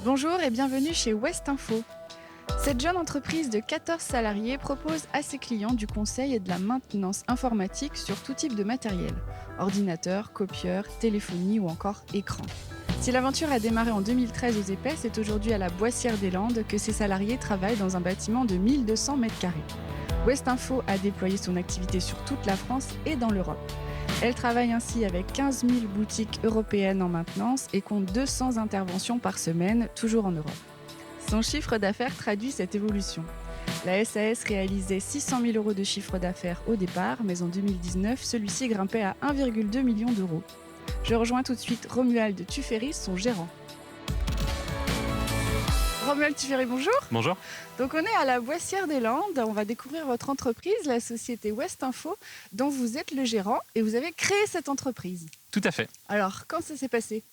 Bonjour et bienvenue chez West Info. Cette jeune entreprise de 14 salariés propose à ses clients du conseil et de la maintenance informatique sur tout type de matériel, ordinateur, copieur, téléphonie ou encore écran. Si l'aventure a démarré en 2013 aux Épais, c'est aujourd'hui à la Boissière-des-Landes que ses salariés travaillent dans un bâtiment de 1200 m². West Info a déployé son activité sur toute la France et dans l'Europe. Elle travaille ainsi avec 15 000 boutiques européennes en maintenance et compte 200 interventions par semaine, toujours en Europe. Son chiffre d'affaires traduit cette évolution. La SAS réalisait 600 000 € de chiffre d'affaires au départ, mais en 2019, celui-ci grimpait à 1,2 million d'euros. Je rejoins tout de suite Romuald Tuffery, son gérant. Romuald Tuffery, bonjour. Bonjour. Donc on est à la Boissière-des-Landes, on va découvrir votre entreprise, la société West Info, dont vous êtes le gérant et vous avez créé cette entreprise. Tout à fait. Alors, quand ça s'est passé ?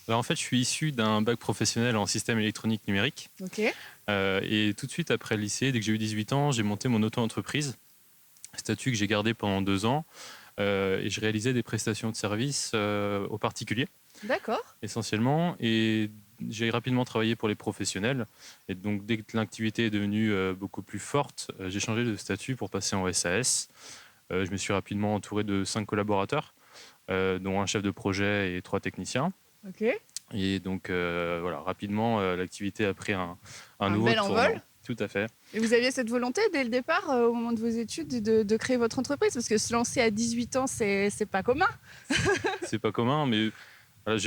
Alors, en fait, je suis issu d'un bac professionnel en système électronique numérique. Ok. Et tout de suite après le lycée, dès que j'ai eu 18 ans, j'ai monté mon auto-entreprise, statut que j'ai gardé pendant 2 ans. Et je réalisais des prestations de services aux particuliers, D'accord. essentiellement. Et j'ai rapidement travaillé pour les professionnels. Et donc, dès que l'activité est devenue beaucoup plus forte, j'ai changé de statut pour passer en SAS. Je me suis rapidement entouré de 5 collaborateurs, dont un chef de projet et 3 techniciens. Ok. Et donc, voilà, rapidement, l'activité a pris un nouveau bel tournant. envol. Tout à fait. Et vous aviez cette volonté dès le départ, au moment de vos études, de créer votre entreprise ? Parce que se lancer à 18 ans, c'est pas commun. C'est pas commun, mais voilà,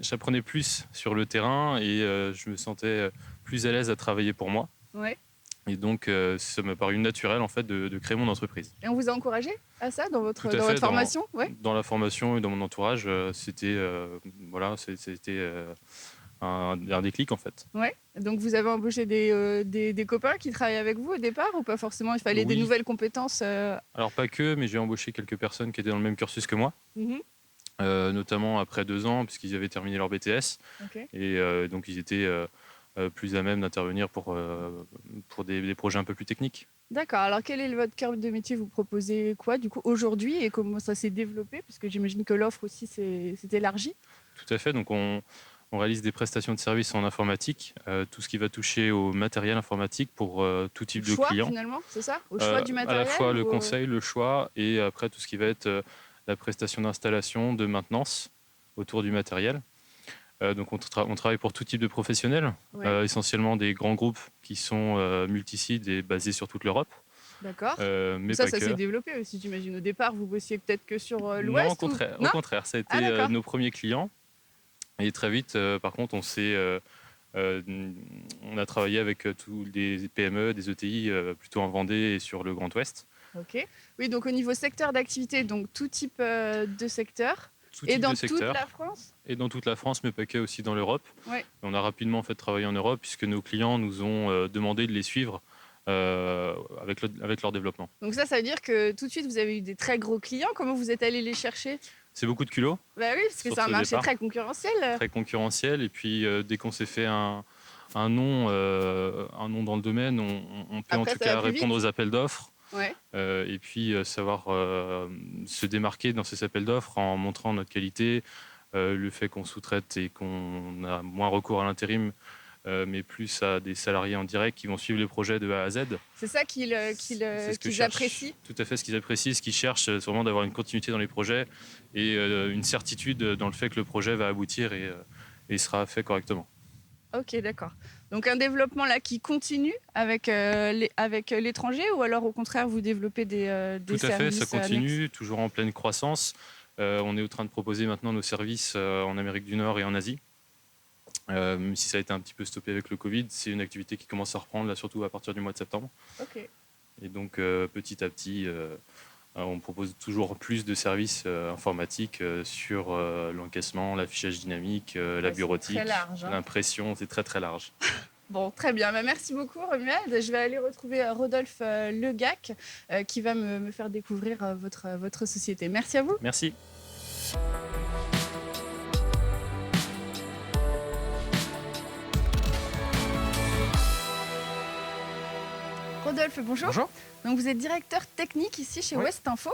j'apprenais plus sur le terrain et je me sentais plus à l'aise à travailler pour moi. Ouais. Et donc, ça m'a paru naturel en fait de créer mon entreprise. Et on vous a encouragé à ça dans votre Tout à fait, formation ? Ouais. Dans la formation et dans mon entourage, c'était un déclic en fait. Ouais. Donc vous avez embauché des copains qui travaillaient avec vous au départ ou pas forcément ? Il fallait des Oui. nouvelles compétences Alors pas que, mais j'ai embauché quelques personnes qui étaient dans le même cursus que moi. Notamment après 2 ans, puisqu'ils avaient terminé leur BTS. Ok. Et donc, ils étaient plus à même d'intervenir pour des projets un peu plus techniques. D'accord. Alors, quel est votre cœur de métier ? Vous proposez quoi, du coup, aujourd'hui et comment ça s'est développé ? Parce que j'imagine que l'offre aussi s'est élargie. Tout à fait. Donc, on réalise des prestations de services en informatique, tout ce qui va toucher au matériel informatique pour tout type de Choix, clients. finalement, c'est ça ? Au choix du matériel ? À la fois le ou... conseil, le choix et après tout ce qui va être la prestation d'installation, de maintenance autour du matériel. Donc on travaille pour tout type de professionnels, Ouais. essentiellement des grands groupes qui sont multisites et basés sur toute l'Europe. D'accord. Mais Ça pas que. s'est développé aussi, j'imagine. Au départ, vous bossiez peut-être que sur l'Ouest ? Non, au contraire. Non, Au contraire, ça a été d'accord. nos premiers clients. Et très vite, par contre, on a travaillé avec tous les PME, des ETI, plutôt en Vendée et sur le Grand Ouest. Ok. Oui, donc au niveau secteur d'activité, donc tout type de secteur. Tout Et type dans de secteur. toute la France ? Et dans toute la France, mais pas que, aussi dans l'Europe. Ouais. On a rapidement en fait travaillé en Europe puisque nos clients nous ont demandé de les suivre avec leur développement. Donc ça veut dire que tout de suite, vous avez eu des très gros clients. Comment vous êtes allé les chercher ? C'est beaucoup de culot, Bah oui, parce que Surtout c'est un au marché départ. très concurrentiel. très concurrentiel. Et puis dès qu'on s'est fait un nom dans le domaine, on peut en Après, tout ça cas va plus répondre vite. aux appels d'offres. Ouais. Et puis savoir se démarquer dans ces appels d'offres en montrant notre qualité, le fait qu'on sous-traite et qu'on a moins recours à l'intérim, mais plus à des salariés en direct qui vont suivre les projets de A à Z. C'est ça C'est ce que qu'ils cherchent. apprécient. Tout à fait, ce qu'ils apprécient, ce qu'ils cherchent, c'est vraiment d'avoir une continuité dans les projets et une certitude dans le fait que le projet va aboutir et sera fait correctement. Ok, d'accord. Donc un développement là qui continue avec l'étranger ou alors au contraire vous développez des Tout à fait, services ça continue, toujours en pleine croissance. On est en train de proposer maintenant nos services en Amérique du Nord et en Asie. Même si ça a été un petit peu stoppé avec le Covid, c'est une activité qui commence à reprendre, là, surtout à partir du mois de septembre. Ok. Et donc, petit à petit, on propose toujours plus de services informatiques sur l'encaissement, l'affichage dynamique, la c'est bureautique, très large, hein. l'impression, c'est très très large. Bon, très bien. Bah, merci beaucoup Romuald. Je vais aller retrouver Rodolphe Legac qui va me faire découvrir votre société. Merci à vous. Merci. Rodolphe, bonjour. Bonjour. Donc vous êtes directeur technique ici chez Oui. West Info.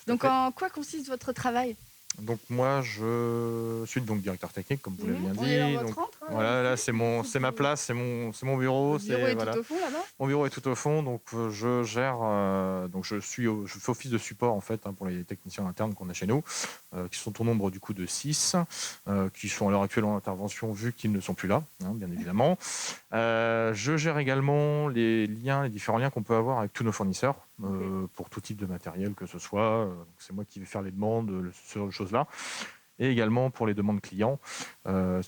Donc fait. en quoi consiste votre travail ? Donc moi, je suis donc directeur technique, comme vous l'avez bien On est dans dit. votre Donc rentre, voilà, là c'est ma place, c'est mon bureau, votre bureau c'est est tout voilà. au fond là-bas? Mon bureau est tout au fond, donc je gère, donc je fais office de support en fait pour les techniciens internes qu'on a chez nous, qui sont au nombre du coup de 6, qui sont à l'heure actuelle en intervention vu qu'ils ne sont plus là, hein, bien évidemment. Je gère également les différents liens qu'on peut avoir avec tous nos fournisseurs pour tout type de matériel que ce soit. C'est moi qui vais faire les demandes, ce genre de choses-là. Et également pour les demandes clients,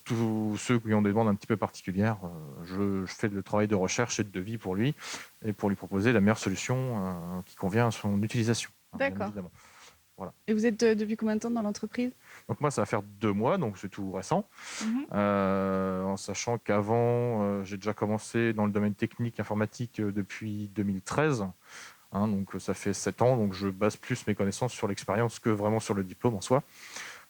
tous ceux qui ont des demandes un petit peu particulières, je fais le travail de recherche et de devis pour lui et pour lui proposer la meilleure solution qui convient à son utilisation, hein, bien D'accord. évidemment. Voilà. Et vous êtes depuis combien de temps dans l'entreprise? Donc moi, ça va faire 2 mois, donc c'est tout récent. Mhm. En sachant qu'avant, j'ai déjà commencé dans le domaine technique informatique depuis 2013. Hein, donc ça fait 7 ans, donc je base plus mes connaissances sur l'expérience que vraiment sur le diplôme en soi.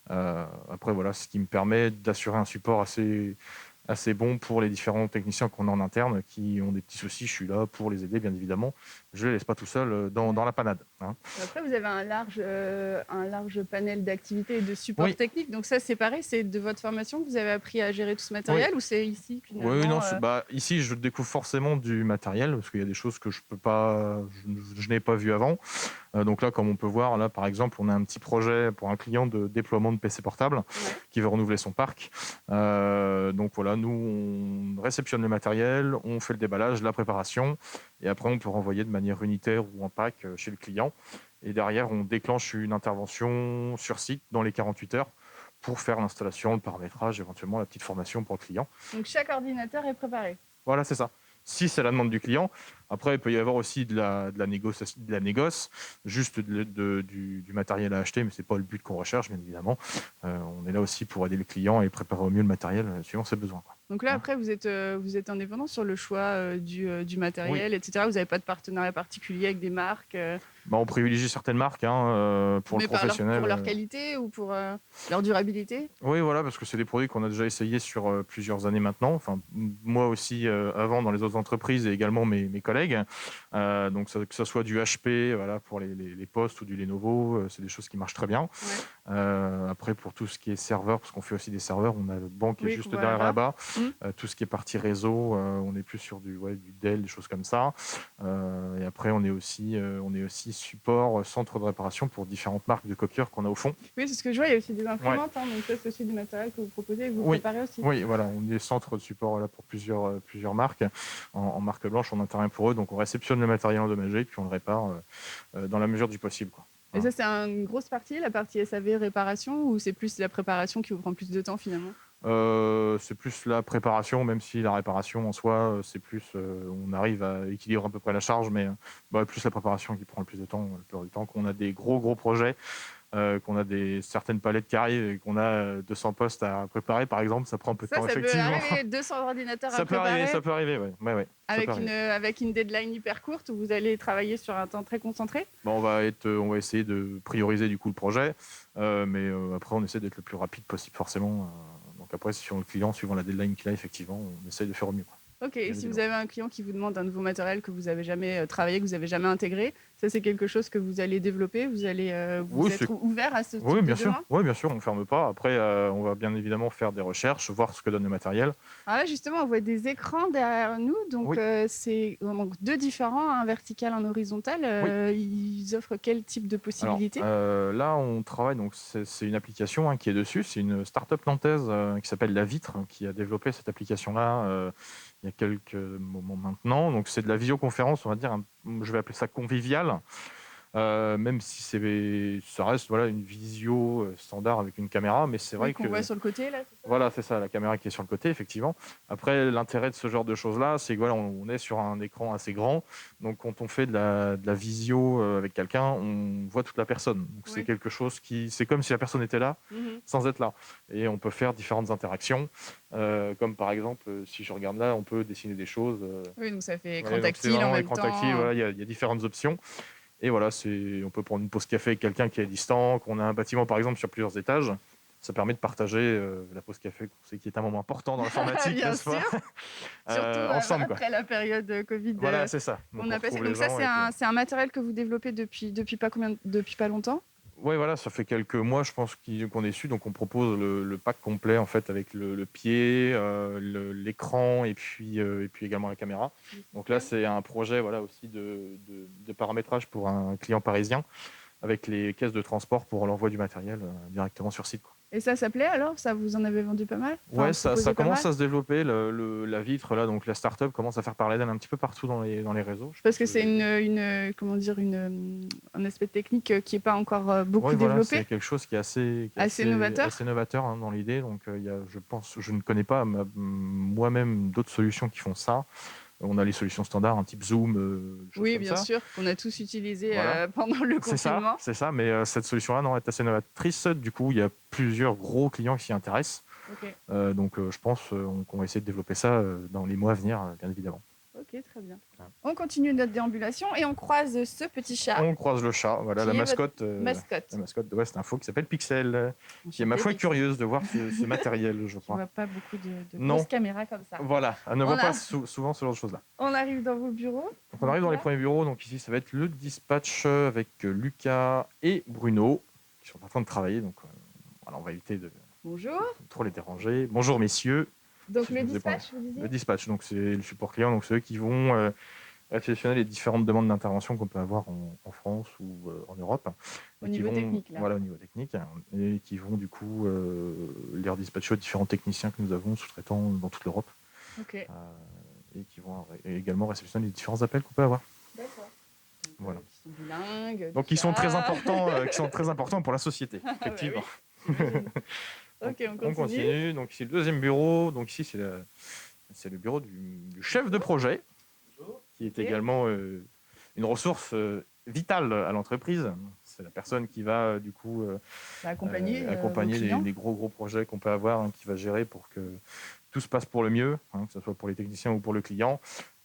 Après, voilà, ce qui me permet d'assurer un support assez bon pour les différents techniciens qu'on a en interne qui ont des petits soucis. Je suis là pour les aider, bien évidemment. Je ne les laisse pas tout seuls dans la panade. Hein. Après, vous avez un large panel d'activités et de supports Oui, techniques. Donc ça, c'est pareil, c'est de votre formation que vous avez appris à gérer tout ce oui. matériel ou c'est ici Oui, non, finalement ici, je découvre forcément du matériel parce qu'il y a des choses que je peux pas, je n'ai pas vues avant. Donc là, comme on peut voir, là, par exemple, on a un petit projet pour un client de déploiement de PC portable qui veut renouveler son parc. Donc voilà, nous, on réceptionne le matériel, on fait le déballage, la préparation, et après, on peut renvoyer de manière unitaire ou en pack chez le client. Et derrière, on déclenche une intervention sur site dans les 48 heures pour faire l'installation, le paramétrage, éventuellement la petite formation pour le client. Donc chaque ordinateur est préparé. Voilà, c'est ça. Si c'est la demande du client. Après, il peut y avoir aussi de la négoce, juste du matériel à acheter, mais ce n'est pas le but qu'on recherche, bien évidemment. On est là aussi pour aider le client et préparer au mieux le matériel suivant ses besoins. Quoi. Donc là, Hein. après, vous êtes indépendant sur le choix du Oui. matériel, etc. Vous n'avez pas de partenariat particulier avec des marques On privilégie certaines marques pour mais le professionnel. pour leur qualité ou pour leur durabilité? Oui, voilà, parce que c'est des produits qu'on a déjà essayés sur plusieurs années maintenant. Enfin, moi aussi, avant, dans les autres entreprises et également mes collègues. Donc, que ce soit du HP voilà, pour les postes ou du Lenovo, c'est des choses qui marchent très bien. Ouais. Après, pour tout ce qui est serveur, parce qu'on fait aussi des serveurs, on a le banc qui est juste qu'on voit derrière là-bas. Tout ce qui est partie réseau, on est plus sur du Dell, des choses comme ça. Et après, on est aussi support, centre de réparation pour différentes marques de copieurs qu'on a au fond. Oui, c'est ce que je vois, il y a aussi des imprimantes, donc ça c'est aussi du matériel que vous proposez et que vous préparez aussi. Oui, voilà, on est centre de support là, pour plusieurs marques. En marque blanche, on intervient pour eux, donc on réceptionne le matériel endommagé, puis on le répare dans la mesure du possible. Quoi. Et ça, c'est une grosse partie, la partie SAV réparation, ou c'est plus la préparation qui vous prend plus de temps finalement? C'est plus la préparation, même si la réparation en soi, c'est plus, on arrive à équilibrer à peu près la charge, mais plus la préparation qui prend le plus de temps, le plus de temps qu'on a des gros projets, qu'on a certaines palettes qui arrivent et qu'on a 200 postes à préparer, par exemple, ça prend un peu de temps, effectivement. Ça peut arriver, 200 ordinateurs à Ça préparer. peut arriver, ouais. Avec une deadline hyper courte où vous allez travailler sur un temps très concentré? On va essayer de prioriser du coup le projet, mais après on essaie d'être le plus rapide possible forcément. Donc après, suivant le client, suivant la deadline qu'il a, effectivement, on essaie de faire au mieux. Quoi. Ok, et si vous avez un client qui vous demande un nouveau matériel que vous n'avez jamais travaillé, que vous n'avez jamais intégré, ça c'est quelque chose que vous allez développer, vous allez être ouvert à ce type de demande? Oui, bien sûr, on ne ferme pas. Après, on va bien évidemment faire des recherches, voir ce que donne le matériel. Ah là, justement, on voit des écrans derrière nous, donc c'est deux différents, un vertical, un horizontal. Ils offrent quel type de possibilités? Alors, là, on travaille, donc c'est une application qui est dessus. C'est une start-up nantaise qui s'appelle La Vitre qui a développé cette application-là il y a quelques moments maintenant. Donc, c'est de la visioconférence, on va dire, je vais appeler ça convivial. Même si ça reste une visio standard avec une caméra, mais c'est vrai qu'on que voit sur le côté là. Voilà, c'est ça, la caméra qui est sur le côté, effectivement. Après, l'intérêt de ce genre de choses-là, c'est que on est sur un écran assez grand. Donc, quand on fait de la visio avec quelqu'un, on voit toute la personne. Donc, c'est quelque chose c'est comme si la personne était là, sans être là. Et on peut faire différentes interactions. Comme par exemple, si je regarde là, on peut dessiner des choses. Oui, donc ça fait écran tactile en même temps. Il y a différentes options. Et voilà, on peut prendre une pause café avec quelqu'un qui est distant, qu'on a un bâtiment par exemple sur plusieurs étages. Ça permet de partager la pause café, qui est un moment important dans l'informatique, bien sûr. Surtout ensemble, après la période Covid. Voilà, c'est ça. Donc ça, c'est un matériel que vous développez depuis pas longtemps? Ouais, voilà, ça fait quelques mois, je pense, qu'on est dessus. Donc, on propose le pack complet, en fait, avec le pied, l'écran et puis également la caméra. Donc là, c'est un projet, voilà, aussi de paramétrage pour un client parisien avec les caisses de transport pour l'envoi du matériel directement sur site, quoi. Et ça plaît alors? Ça, vous en avez vendu pas mal? Ouais, Enfin, ça proposé pas commence mal? à se développer. La vitre, là, donc la start-up commence à faire parler d'elle un petit peu partout dans les réseaux. Je Parce pense que c'est que comment dire, un aspect technique qui n'est pas encore beaucoup oui, voilà, c'est développé, quelque chose qui est assez novateur. assez novateur, hein, dans l'idée. Donc, je pense, je ne connais pas moi-même d'autres solutions qui font ça. On a les solutions standards, un type Zoom, des choses Oui, comme bien ça. sûr, qu'on a tous utilisé Voilà, pendant le c'est ça, confinement. c'est ça. Mais cette solution-là, non, est assez novatrice. Du coup, il y a plusieurs gros clients qui s'y intéressent. Ok, Donc, je pense qu'on va essayer de développer ça dans les mois à venir, bien évidemment. ok, très bien. Ouais. On continue notre déambulation et on croise ce petit chat On croise le chat, voilà, qui la est votre mascotte, mascotte. de West Info qui s'appelle Pixel, qui est ma Enchantée, foi Pixel. curieuse de voir ce matériel, je Tu crois. vois pas beaucoup de Non, grosses caméras comme ça. voilà, elle ne On voit pas a- souvent ce genre de choses-là. On arrive dans vos bureaux. Donc on arrive dans les Là. premiers bureaux, donc ici ça va être le dispatch avec Lucas et Bruno qui sont en train de travailler, donc voilà, on va éviter de Bonjour. trop les déranger. Bonjour messieurs. Donc Si le je ne vous ai pas- dispatch, vous disiez? Le dispatch, donc c'est le support client, donc ceux qui vont réceptionner les différentes demandes d'intervention qu'on peut avoir en France ou en Europe. Au Et qui niveau vont, technique, là. voilà, au niveau technique, et qui vont du coup les redispatcher aux différents techniciens que nous avons sous-traitants dans toute l'Europe, Ok. et qui vont également réceptionner les différents appels qu'on peut avoir. D'accord. Voilà. Qui sont bilingues. Donc tout ils sont très ça. importants, qui sont très importants pour la société, Ah, bah effectivement. oui, j'imagine. Ok, on continue. Donc ici le deuxième bureau. Donc ici c'est le bureau du chef de projet, qui est Ok. également une ressource vitale à l'entreprise. C'est la personne qui va du coup Accompagner accompagner vos clients. les gros projets qu'on peut avoir, hein, qui va gérer pour que tout se passe pour le mieux, hein, que ce soit pour les techniciens ou pour le client.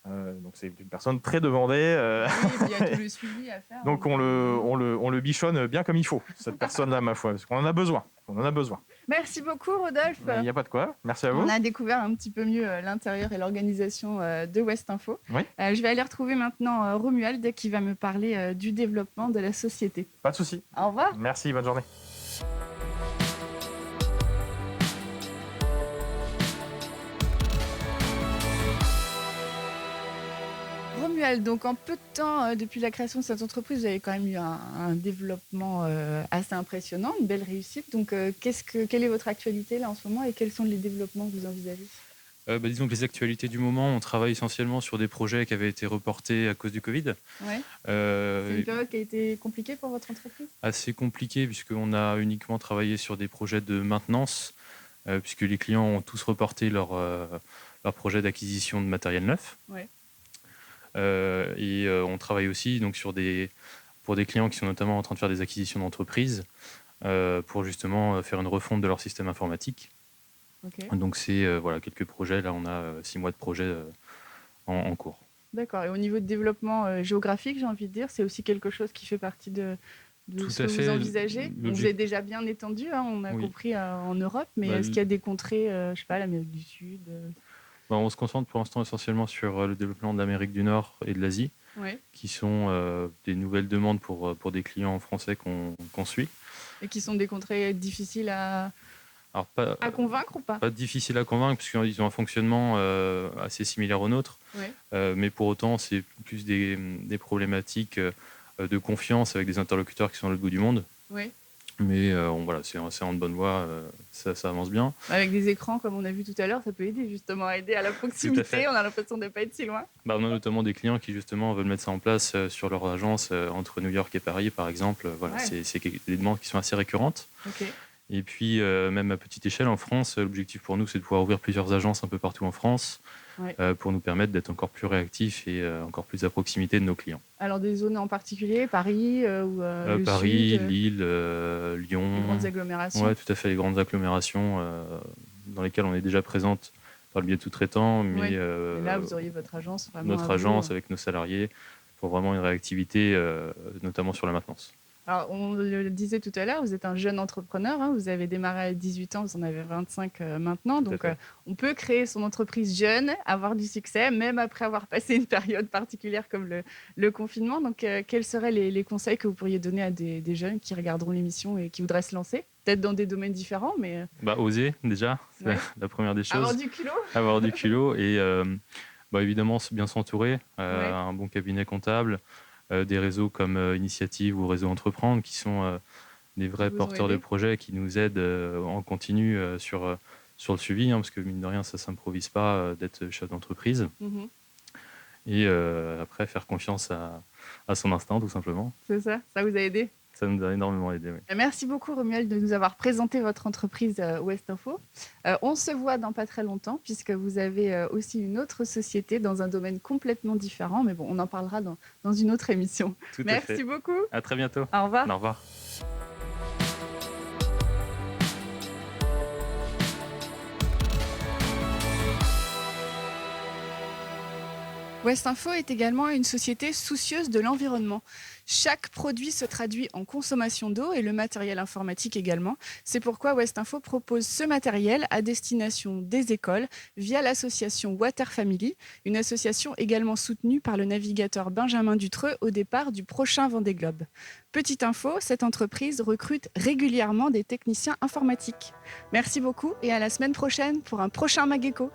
Donc c'est une personne très demandée. Oui, et puis il y a tout le suivi à faire. Donc on le bichonne bien comme il faut, cette personne-là, ma foi, parce qu'on en a besoin. On en a besoin. Merci beaucoup, Rodolphe. Il n'y a pas de quoi. Merci à vous. On a découvert un petit peu mieux l'intérieur et l'organisation de West Info. Oui. Je vais aller retrouver maintenant Romuald qui va me parler du développement de la société. Pas de souci. Au revoir. Merci, bonne journée. Romuald, donc en peu de temps depuis la création de cette entreprise, vous avez quand même eu un développement assez impressionnant, une belle réussite. Donc quelle est votre actualité là en ce moment et quels sont les développements que vous envisagez? Disons que les actualités du moment, on travaille essentiellement sur des projets qui avaient été reportés à cause du Covid. Ouais. C'est Euh, une période qui a été compliquée pour votre entreprise? Assez compliqué puisqu'on a uniquement travaillé sur des projets de maintenance, puisque les clients ont tous reporté leur projet d'acquisition de matériel neuf. Ouais. On travaille aussi donc, pour des clients qui sont notamment en train de faire des acquisitions d'entreprises pour justement faire une refonte de leur système informatique. Ok. Donc c'est voilà, quelques projets, là on a 6 mois de projet en cours. D'accord. Et au niveau de développement géographique, j'ai envie de dire, c'est aussi quelque chose qui fait partie de Tout ce à que vous fait. envisagez. Vous êtes déjà bien étendu, hein, on a Oui. compris en Europe, mais Bah, est-ce qu'il y a des contrées, je sais pas, l'Amérique du Sud On se concentre pour l'instant essentiellement sur le développement de l'Amérique du Nord et de l'Asie, Ouais. qui sont des nouvelles demandes pour des clients français qu'on suit. Et qui sont des contrées difficiles Alors à convaincre ou pas? pas difficile à convaincre, puisqu'ils ont un fonctionnement assez similaire au nôtre, Ouais. mais pour autant c'est plus des problématiques de confiance avec des interlocuteurs qui sont à l'autre bout du monde. Ouais. Mais voilà, c'est en bonne voie, ça avance bien. Avec des écrans, comme on a vu tout à l'heure, ça peut aider justement à aider à la proximité. fait. On a l'impression de ne pas être si loin. On a notamment des clients qui justement veulent mettre ça en place sur leur agence entre New York et Paris, par exemple. Voilà, Ouais. c'est des demandes qui sont assez récurrentes. Ok. Et puis, même à petite échelle, en France, l'objectif pour nous, c'est de pouvoir ouvrir plusieurs agences un peu partout en France Ouais. pour nous permettre d'être encore plus réactifs et encore plus à proximité de nos clients. Alors des zones en particulier, Paris ou le Paris, Sud, Lille, les Lyon. grandes agglomérations. Oui, tout à fait, les grandes agglomérations dans lesquelles on est déjà présente par le biais de sous-traitants. Mais Ouais. Et là, vous auriez votre agence vraiment notre à vous, agence avec nos salariés pour vraiment une réactivité, notamment sur la maintenance. Alors, on le disait tout à l'heure, vous êtes un jeune entrepreneur, hein, vous avez démarré à 18 ans, vous en avez 25 maintenant, Tout à donc fait. on peut créer son entreprise jeune, avoir du succès, même après avoir passé une période particulière comme le confinement. Donc, quels seraient les conseils que vous pourriez donner à des jeunes qui regarderont l'émission et qui voudraient se lancer? Peut-être dans des domaines différents, mais Bah, oser déjà, c'est ouais. la première des Avoir choses. du culot. Avoir du culot et évidemment bien s'entourer, Ouais. un bon cabinet comptable, des réseaux comme Initiative ou Réseau Entreprendre qui sont des Qui vrais vous ont porteurs de aidé. projets qui nous aident en continu sur le suivi, hein, parce que mine de rien, ça ne s'improvise pas d'être chef d'entreprise. Mhm. Et après, faire confiance à son instinct, tout simplement. C'est ça, ça vous a aidé. Ça nous a énormément aidé. Oui. Merci beaucoup, Romuald, de nous avoir présenté votre entreprise Ouest Info. On se voit dans pas très longtemps, puisque vous avez aussi une autre société dans un domaine complètement différent. Mais bon, on en parlera dans une autre émission. Tout à fait. Merci beaucoup. À très bientôt. Au revoir. Au revoir. Ouest Info est également une société soucieuse de l'environnement. Chaque produit se traduit en consommation d'eau et le matériel informatique également. C'est pourquoi Ouest Info propose ce matériel à destination des écoles via l'association Water Family, une association également soutenue par le navigateur Benjamin Dutreux au départ du prochain Vendée Globe. Petite info, cette entreprise recrute régulièrement des techniciens informatiques. Merci beaucoup et à la semaine prochaine pour un prochain Mageco.